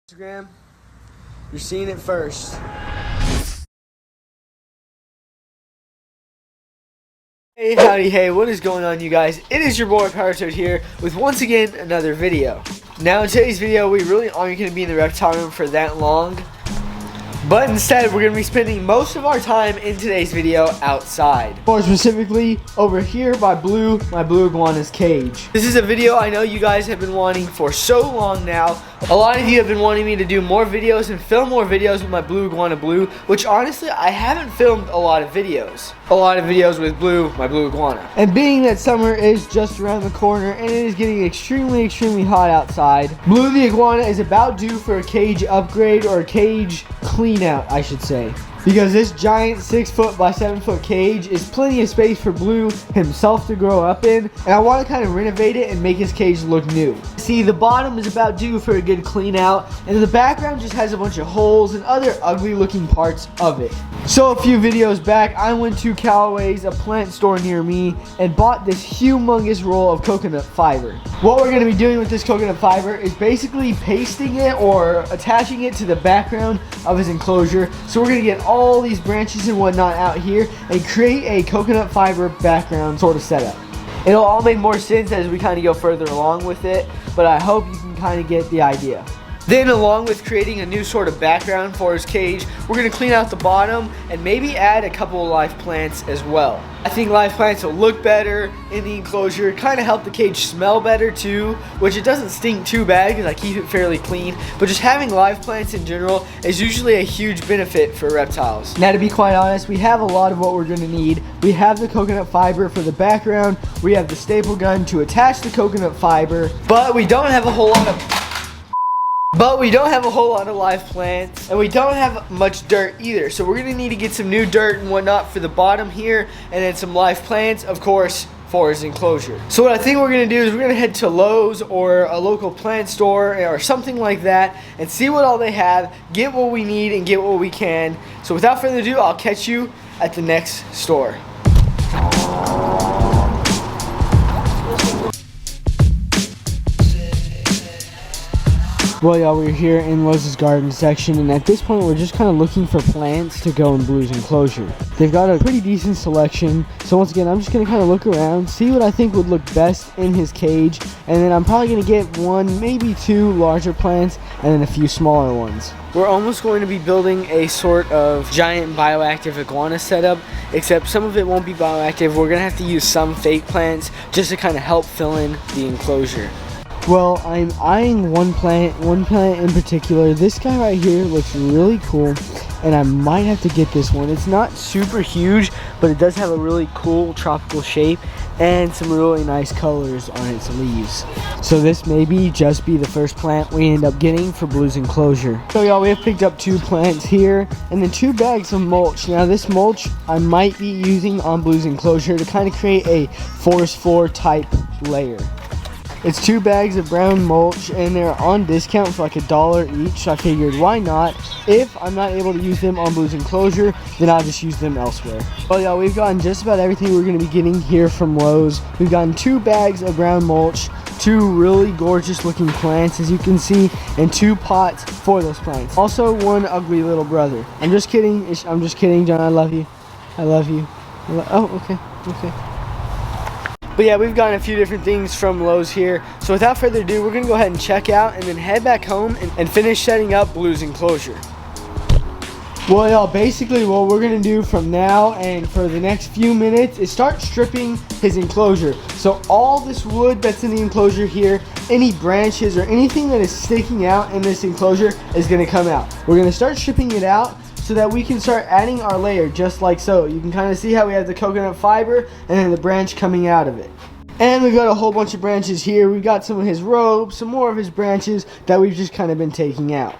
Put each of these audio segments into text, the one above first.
Instagram, you're seeing it first. Hey, howdy, hey, what is going on, you guys? It is your boy Powertoad here with once again another video. Now in today's video, we really aren't going to be in the reptile room for that long, but instead we're going to be spending most of our time in today's video outside. More specifically, over here by Blue, my blue iguana's cage. This is a video I know you guys have been wanting for so long now. A lot of you have been wanting me to do more videos and film more videos with my blue iguana Blue, which honestly, I haven't filmed a lot of videos. With Blue, my blue iguana. And being that summer is just around the corner and it is getting extremely hot outside, Blue the iguana is about due for a cage upgrade, or a cage clean out, I should say. Because this giant 6 foot by 7 foot cage is plenty of space for Blue himself to grow up in, and I want to kind of renovate it and make his cage look new. See, the bottom is about due for a good clean out, and the background just has a bunch of holes and other ugly looking parts of it. So a few videos back, I went to Callaway's, a plant store near me, and bought this humongous roll of coconut fiber. What we're going to be doing with this coconut fiber is basically pasting it or attaching it to the background of his enclosure. So we're going to get all these branches and whatnot out here and create a coconut fiber background sort of setup. It'll all make more sense as we kind of go further along with it, but I hope you can kind of get the idea. Then, along with creating a new sort of background for his cage, we're going to clean out the bottom and maybe add a couple of live plants as well. I think live plants will look better in the enclosure, kind of help the cage smell better too, which it doesn't stink too bad because I keep it fairly clean, but just having live plants in general is usually a huge benefit for reptiles. Now, to be quite honest, we have a lot of what we're going to need. We have the coconut fiber for the background, we have the staple gun to attach the coconut fiber, but we don't have a whole lot of live plants, and we don't have much dirt either. So we're going to need to get some new dirt and whatnot for the bottom here, and then some live plants, of course, for his enclosure. So what I think we're going to do is we're going to head to Lowe's or a local plant store or something like that and see what all they have, get what we need, and get what we can. So without further ado, I'll catch you at the next store. Well, y'all, we're here in Lowe's garden section, and at this point we're just kind of looking for plants to go in Blue's enclosure. They've got a pretty decent selection, so once again I'm just going to kind of look around, see what I think would look best in his cage, and then I'm probably going to get one, maybe two larger plants, and then a few smaller ones. We're almost going to be building a sort of giant bioactive iguana setup, except some of it won't be bioactive. We're going to have to use some fake plants just to kind of help fill in the enclosure. Well, I'm eyeing one plant in particular. This guy right here looks really cool, and I might have to get this one. It's not super huge, but it does have a really cool tropical shape and some really nice colors on its leaves. So this may just be the first plant we end up getting for Blue's enclosure. So y'all, we have picked up 2 plants here and then 2 bags of mulch. Now this mulch I might be using on Blue's enclosure to kind of create a forest floor type layer. It's 2 bags of brown mulch, and they're on discount for like $1 each, so I figured why not? If I'm not able to use them on Blue's enclosure, then I'll just use them elsewhere. Well, y'all, we've gotten just about everything we're going to be getting here from Lowe's. We've gotten 2 bags of brown mulch, 2 really gorgeous looking plants, as you can see, and 2 pots for those plants. Also, 1 ugly little brother. I'm just kidding, John, I love you. Oh, okay. But yeah, we've gotten a few different things from Lowe's here. So without further ado, we're going to go ahead and check out and then head back home and finish setting up Blue's enclosure. Well, y'all, basically what we're going to do from now and for the next few minutes is start stripping his enclosure. So all this wood that's in the enclosure here, any branches or anything that is sticking out in this enclosure is going to come out. We're going to start stripping it out so that we can start adding our layer just like so. You can kind of see how we have the coconut fiber and then the branch coming out of it. And we've got a whole bunch of branches here. We've got some of his ropes, some more of his branches that we've just kind of been taking out.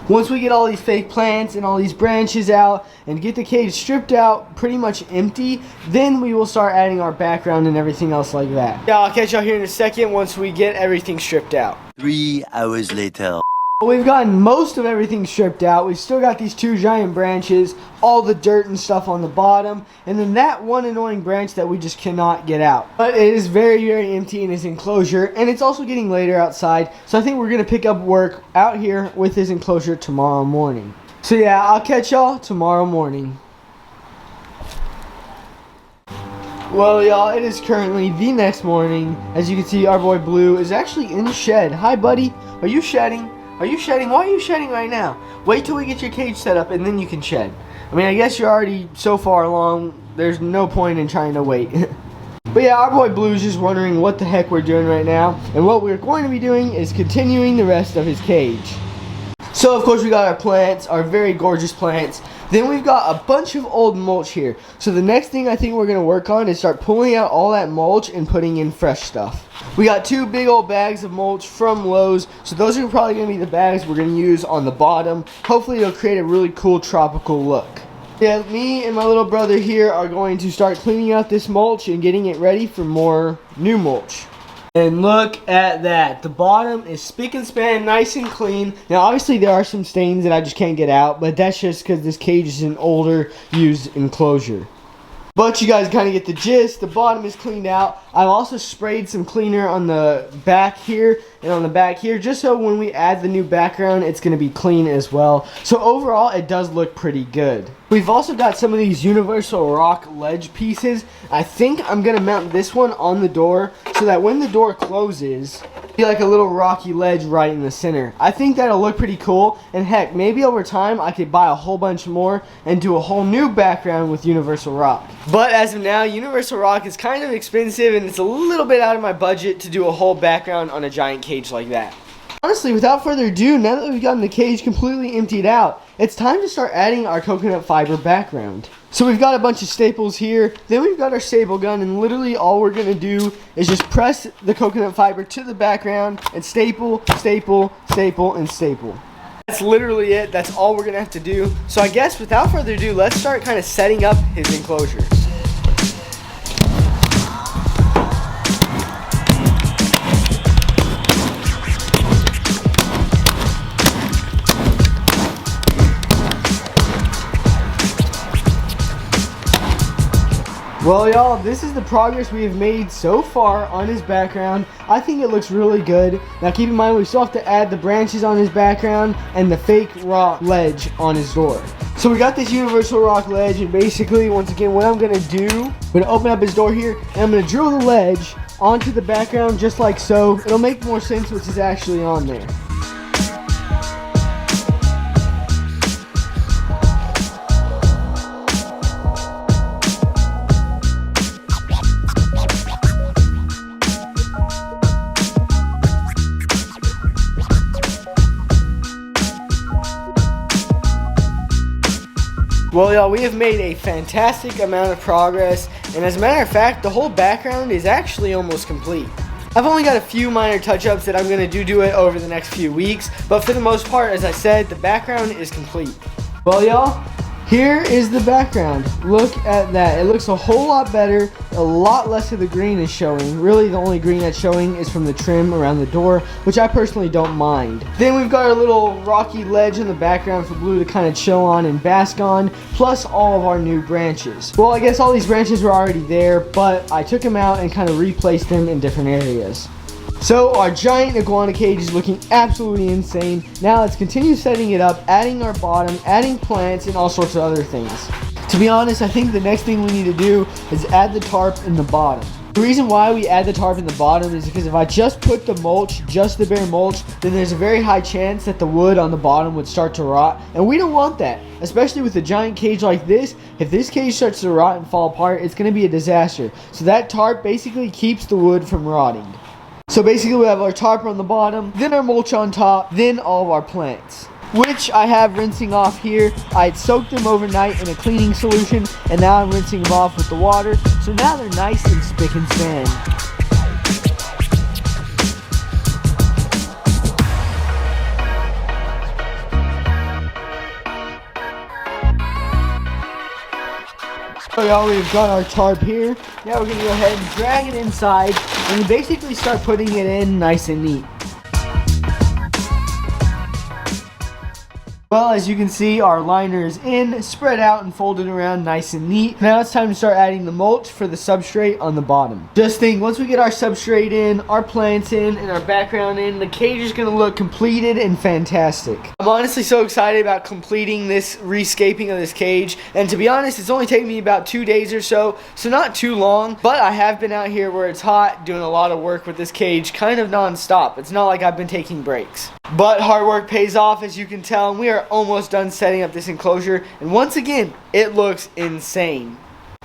Once we get all these fake plants and all these branches out and get the cage stripped out pretty much empty, then we will start adding our background and everything else like that. Yeah, I'll catch y'all here in a second once we get everything stripped out. 3 hours later. We've gotten most of everything stripped out. We've still got these two giant branches, all the dirt and stuff on the bottom, and then that one annoying branch that we just cannot get out. But it is very, very empty in his enclosure, and it's also getting later outside, so I think we're going to pick up work out here with his enclosure tomorrow morning. So yeah, I'll catch y'all tomorrow morning. Well, y'all, it is currently the next morning. As you can see, our boy Blue is actually in the shed. Hi, buddy. Are you shedding? Are you shedding? Why are you shedding right now? Wait till we get your cage set up and then you can shed. I mean, I guess you're already so far along, there's no point in trying to wait. But yeah, our boy Blue's just wondering what the heck we're doing right now. And what we're going to be doing is continuing the rest of his cage. So, of course, we got our plants, our very gorgeous plants. Then we've got a bunch of old mulch here. So the next thing I think we're going to work on is start pulling out all that mulch and putting in fresh stuff. We got two big old bags of mulch from Lowe's. So those are probably going to be the bags we're going to use on the bottom. Hopefully it'll create a really cool tropical look. Yeah, me and my little brother here are going to start cleaning out this mulch and getting it ready for more new mulch. And look at that. The bottom is spick and span, nice and clean. Now, obviously, there are some stains that I just can't get out, but that's just because this cage is an older, used enclosure. But you guys kind of get the gist. The bottom is cleaned out. I've also sprayed some cleaner on the back here and on the back here, just so when we add the new background, it's going to be clean as well. So overall, it does look pretty good. We've also got some of these universal rock ledge pieces. I think I'm going to mount this one on the door so that when the door closes, be like a little rocky ledge right in the center. I think that'll look pretty cool, and heck, maybe over time I could buy a whole bunch more and do a whole new background with universal rock. But as of now, universal rock is kind of expensive and it's a little bit out of my budget to do a whole background on a giant cage like that. Honestly, without further ado, now that we've gotten the cage completely emptied out, it's time to start adding our coconut fiber background. So we've got a bunch of staples here, then we've got our staple gun, and literally all we're going to do is just press the coconut fiber to the background and staple, staple, staple, and staple. That's literally it. That's all we're going to have to do. So I guess without further ado, let's start kind of setting up his enclosure. Well, y'all, this is the progress we have made so far on his background. I think it looks really good. Now, keep in mind, we still have to add the branches on his background and the fake rock ledge on his door. So we got this universal rock ledge, and basically, once again, what I'm going to do, I'm going to open up his door here, and I'm going to drill the ledge onto the background just like so. It'll make more sense which is actually on there. Well, y'all, we have made a fantastic amount of progress, and as a matter of fact, the whole background is actually almost complete. I've only got a few minor touch-ups that I'm going to do it over the next few weeks, but for the most part, as I said, the background is complete. Well, y'all, here is the background. Look at that. It looks a whole lot better. A lot less of the green is showing. Really, the only green that's showing is from the trim around the door, which I personally don't mind. Then we've got our little rocky ledge in the background for Blue to kind of chill on and bask on, plus all of our new branches. Well, I guess all these branches were already there, but I took them out and kind of replaced them in different areas. So our giant iguana cage is looking absolutely insane. Now let's continue setting it up, adding our bottom, adding plants, and all sorts of other things. To be honest, I think the next thing we need to do is add the tarp in the bottom. The reason why we add the tarp in the bottom is because if I just put the mulch, just the bare mulch, then there's a very high chance that the wood on the bottom would start to rot, and we don't want that. Especially with a giant cage like this, if this cage starts to rot and fall apart, it's going to be a disaster. So that tarp basically keeps the wood from rotting. So basically we have our tarp on the bottom, then our mulch on top, then all of our plants, which I have rinsing off here. I had soaked them overnight in a cleaning solution, and now I'm rinsing them off with the water. So now they're nice and spick and span. So y'all, we've got our tarp here. Now we're going to go ahead and drag it inside, and we basically start putting it in nice and neat. Well, as you can see, our liner is in, spread out and folded around nice and neat. Now it's time to start adding the mulch for the substrate on the bottom. Just think, once we get our substrate in, our plants in, and our background in, the cage is going to look completed and fantastic. I'm honestly so excited about completing this rescaping of this cage, and to be honest, it's only taken me about 2 days or so not too long, but I have been out here where it's hot, doing a lot of work with this cage, kind of non-stop. It's not like I've been taking breaks. But hard work pays off, as you can tell, and we are almost done setting up this enclosure, and once again, it looks insane.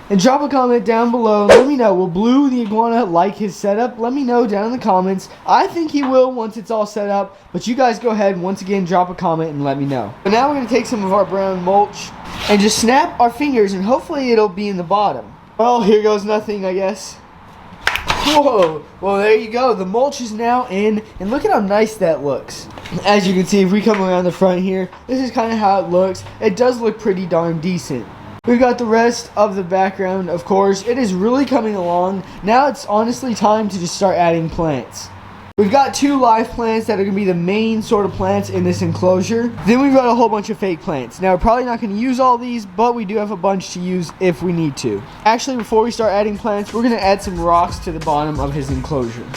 And drop a comment down below and let me know, will Blue the iguana like his setup? Let me know down in the comments. I think he will once it's all set up, but you guys go ahead and once again drop a comment and let me know. But now we're going to take some of our brown mulch and just snap our fingers, and hopefully it'll be in the bottom. Well, here goes nothing, I guess. Whoa, well there you go, the mulch is now in, and look at how nice that looks. As you can see, if we come around the front here, this is kind of how it looks. It does look pretty darn decent. We've got the rest of the background, of course. It is really coming along. Now it's honestly time to just start adding plants. We've got 2 live plants that are going to be the main sort of plants in this enclosure. Then we've got a whole bunch of fake plants. Now we're probably not going to use all these, but we do have a bunch to use if we need to. Actually, before we start adding plants, we're going to add some rocks to the bottom of his enclosure.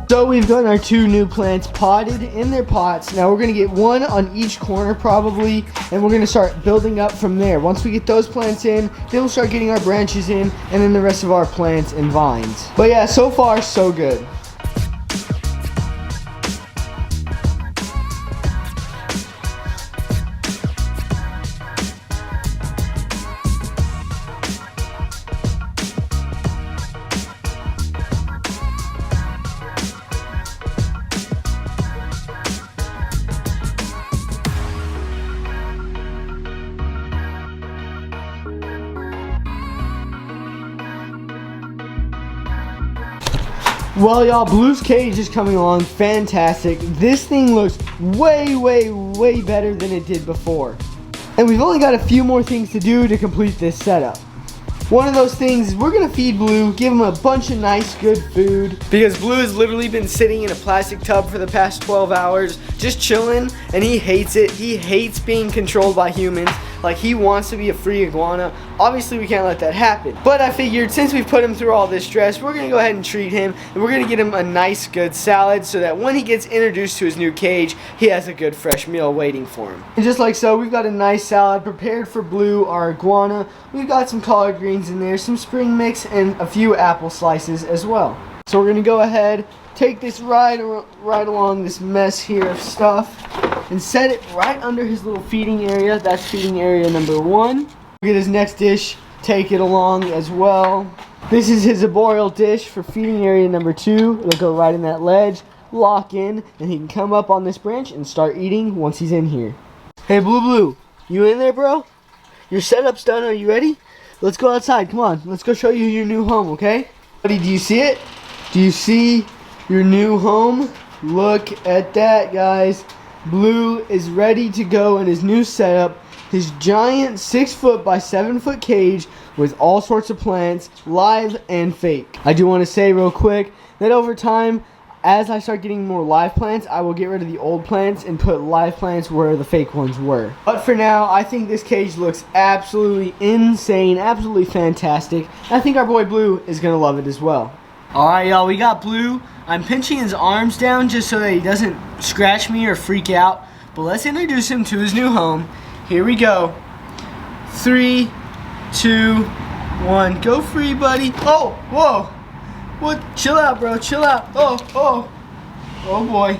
So we've got our 2 new plants potted in their pots. Now we're going to get 1 on each corner probably, and we're going to start building up from there. Once we get those plants in, then we'll start getting our branches in, and then the rest of our plants and vines. But yeah, so far so good. Well, y'all, Blue's cage is coming along fantastic. This thing looks way better than it did before. And we've only got a few more things to do to complete this setup. One of those things is we're gonna feed Blue, give him a bunch of nice good food, because Blue has literally been sitting in a plastic tub for the past 12 hours just chilling, and he hates it. He hates being controlled by humans. Like, he wants to be a free iguana. Obviously we can't let that happen, but I figured since we've put him through all this stress, we're gonna go ahead and treat him, and we're gonna get him a nice good salad so that when he gets introduced to his new cage, he has a good fresh meal waiting for him. And just like so, we've got a nice salad prepared for Blue, our iguana. We've got some collard greens in there, some spring mix, and a few apple slices as well. So we're gonna go ahead, take this right along this mess here of stuff, and set it right under his little feeding area. That's feeding area number 1. Get his next dish, take it along as well. This is his arboreal dish for feeding area number 2. It'll go right in that ledge, lock in, and he can come up on this branch and start eating once he's in here. Hey, Blue, you in there, bro? Your setup's done. Are you ready? Let's go outside. Come on, let's go show you your new home, okay? Buddy, do you see it? Do you see your new home? Look at that, guys. Blue is ready to go in his new setup. His giant 6 foot by 7 foot cage with all sorts of plants, live and fake. I do want to say real quick that over time, as I start getting more live plants, I will get rid of the old plants and put live plants where the fake ones were. But for now, I think this cage looks absolutely insane, absolutely fantastic. I think our boy Blue is going to love it as well. Alright, y'all, we got Blue. I'm pinching his arms down just so that he doesn't scratch me or freak out. But let's introduce him to his new home. Here we go. 3, 2, 1. Go free, buddy. Oh, whoa. What? Chill out, bro. Chill out. Oh boy.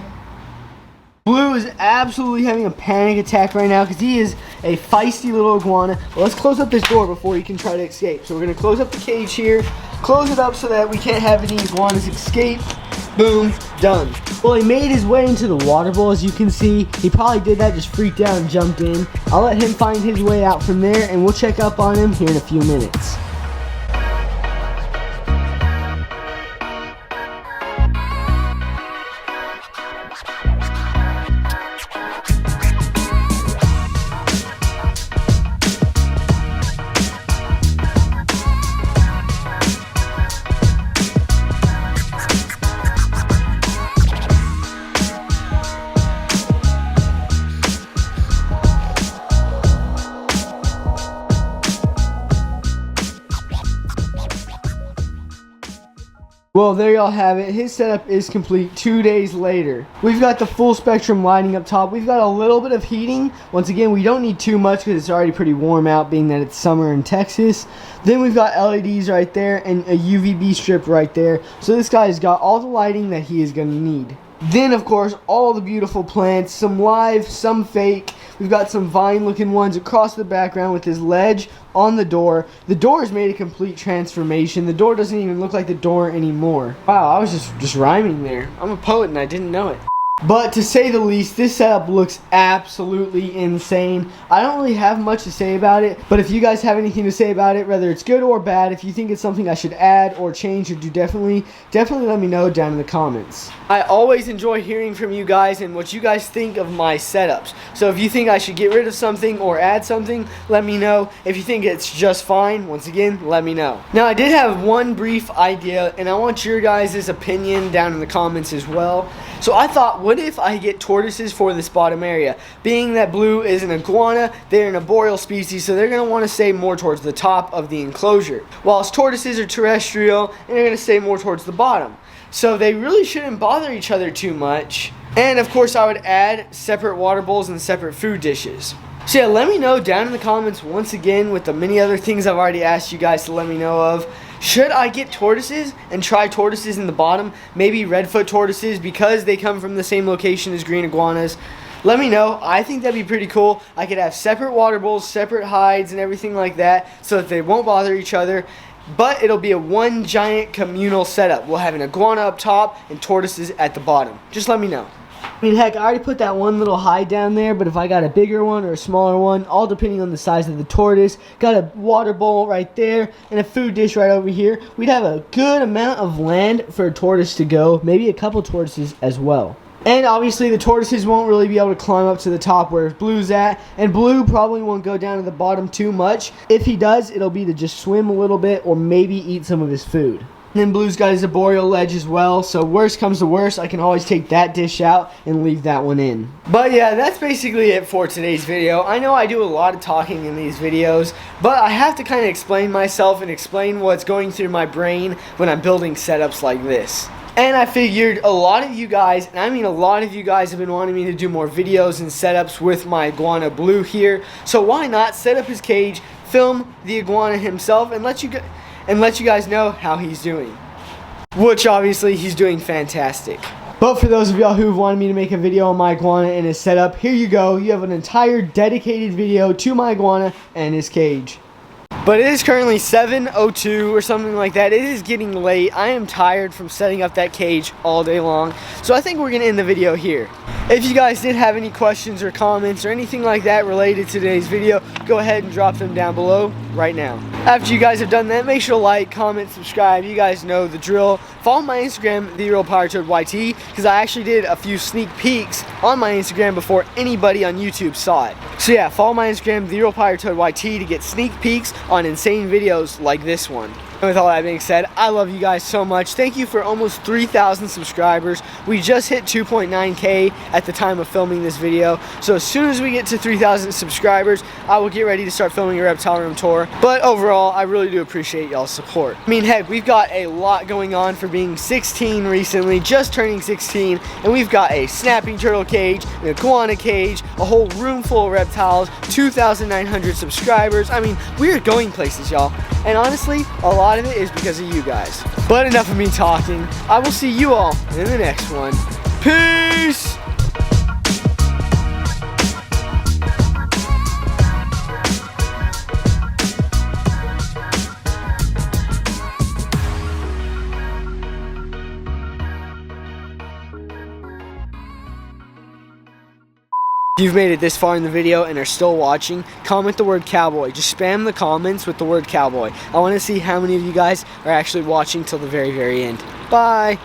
Blue is absolutely having a panic attack right now because he is a feisty little iguana. Well, let's close up this door before he can try to escape. So we're going to close up the cage here, close it up so that we can't have any iguanas escape. Boom, done. Well, he made his way into the water bowl, as you can see. He probably did that, just freaked out and jumped in. I'll let him find his way out from there, and we'll check up on him here in a few minutes. Well, there y'all have it. His setup is complete 2 days later. We've got the full spectrum lighting up top. We've got a little bit of heating. Once again, we don't need too much because it's already pretty warm out, being that it's summer in Texas. Then we've got LEDs right there and a UVB strip right there. So this guy's got all the lighting that he is going to need. Then, of course, all the beautiful plants, some live, some fake. We've got some vine-looking ones across the background with his ledge on the door. The door has made a complete transformation. The door doesn't even look like the door anymore. Wow, I was just rhyming there. I'm a poet and I didn't know it. But to say the least, this setup looks absolutely insane. I don't really have much to say about it, but if you guys have anything to say about it, whether it's good or bad, if you think it's something I should add or change or do definitely let me know down in the comments. I always enjoy hearing from you guys and what you guys think of my setups. So if you think I should get rid of something or add something, let me know. If you think it's just fine, once again, let me know. Now, I did have one brief idea, and I want your guys' opinion down in the comments as well. So I thought, what if I get tortoises for this bottom area? Being that blue is an iguana, they're an arboreal species, so they're going to want to stay more towards the top of the enclosure. Whilst tortoises are terrestrial, and they're going to stay more towards the bottom. So they really shouldn't bother each other too much. And of course I would add separate water bowls and separate food dishes. So yeah, let me know down in the comments once again with the many other things I've already asked you guys to let me know of. Should I get tortoises and try tortoises in the bottom? Maybe redfoot tortoises because they come from the same location as green iguanas. Let me know. I think that'd be pretty cool. I could have separate water bowls, separate hides and everything like that so that they won't bother each other. But it'll be a one giant communal setup. We'll have an iguana up top and tortoises at the bottom. Just let me know. I mean, heck, I already put that one little hide down there, but if I got a bigger one or a smaller one, all depending on the size of the tortoise, got a water bowl right there and a food dish right over here, we'd have a good amount of land for a tortoise to go, maybe a couple tortoises as well. And obviously the tortoises won't really be able to climb up to the top where Blue's at, and Blue probably won't go down to the bottom too much. If he does, it'll be to just swim a little bit or maybe eat some of his food. And then Blue's got his arboreal ledge as well, so worst comes to worst, I can always take that dish out and leave that one in. But yeah, that's basically it for today's video. I know I do a lot of talking in these videos, but I have to kind of explain myself and explain what's going through my brain when I'm building setups like this. And I figured a lot of you guys, and I mean a lot of you guys, have been wanting me to do more videos and setups with my iguana Blue here, so why not set up his cage, film the iguana himself, and let you guys know how he's doing. Which obviously he's doing fantastic. But for those of y'all who've wanted me to make a video on my iguana and his setup, here you go. You have an entire dedicated video to my iguana and his cage. But it is currently 7:02 or something like that. It is getting late. I am tired from setting up that cage all day long. So I think we're going to end the video here. If you guys did have any questions or comments or anything like that related to today's video, go ahead and drop them down below right now. After you guys have done that, make sure to like, comment, subscribe. You guys know the drill. Follow my Instagram, TheRealPowerToadYT, because I actually did a few sneak peeks on my Instagram before anybody on YouTube saw it. So yeah, follow my Instagram, TheRealPowerToadYT, to get sneak peeks on insane videos like this one. And with all that being said, I love you guys so much. Thank you for almost 3,000 subscribers. We just hit 2.9K at the time of filming this video. So as soon as we get to 3,000 subscribers, I will get ready to start filming a reptile room tour. But overall, I really do appreciate y'all's support. I mean, heck, we've got a lot going on for being 16 recently, just turning 16. And we've got a snapping turtle cage, an iguana cage, a whole room full of reptiles, 2,900 subscribers. I mean, we are going places, y'all. And honestly, a lot of it is because of you guys. But enough of me talking. I will see you all in the next one. Peace! If you've made it this far in the video and are still watching, comment the word cowboy. Just spam the comments with the word cowboy. I want to see how many of you guys are actually watching till the very, very end. Bye!